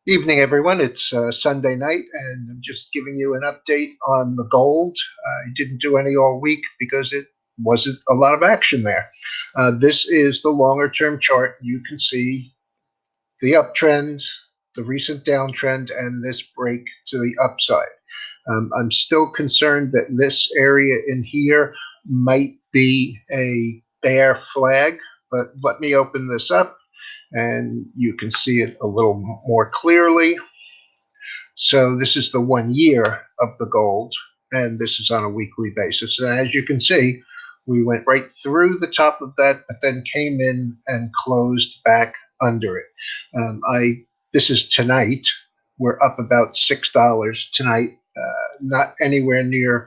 Evening, everyone. It's Sunday night, and I'm just giving you an update on the gold. I didn't do any all week because it wasn't a lot of action there. This is the longer term chart. You can see the uptrend, the recent downtrend, and this break to the upside. I'm still concerned that this area in here might be a bear flag, but let me open this up and you can see it a little more clearly. So this is the 1 year of the gold, and this is on a weekly basis. And as you can see, we went right through the top of that, but then came in and closed back under it. I This is tonight. We're up about $6 tonight, not anywhere near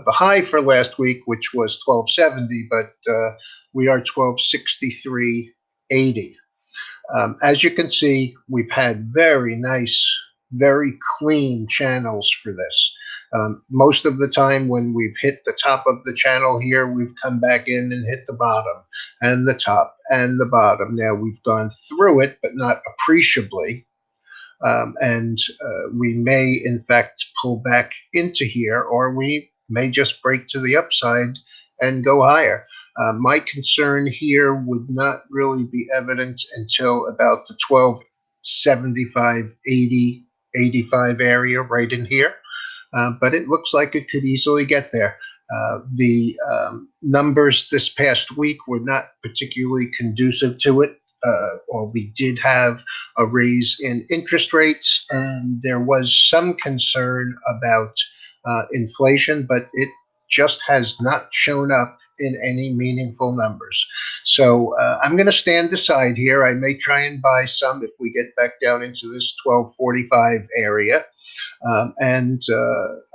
the high for last week, which was 1270, but we are 1263.80. As you can see, we've had very nice, very clean channels for this. Most of the time when we've hit the top of the channel here, we've come back in and hit the bottom and the top and the bottom. Now we've gone through it, but not appreciably. And we may, in fact, pull back into here, or we may just break to the upside and go higher. My concern here would not really be evident until about the 1275, 80, 85 area right in here. But it looks like it could easily get there. The numbers this past week were not particularly conducive to it. Or we did have a raise in interest rates, and there was some concern about inflation, but it just has not shown up in any meaningful numbers. So I'm going to stand aside here. I may try and buy some if we get back down into this 1245 area. And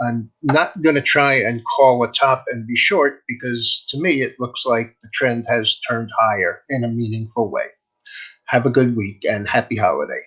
I'm not going to try and call a top and be short because to me it looks like the trend has turned higher in a meaningful way. Have a good week and happy holiday.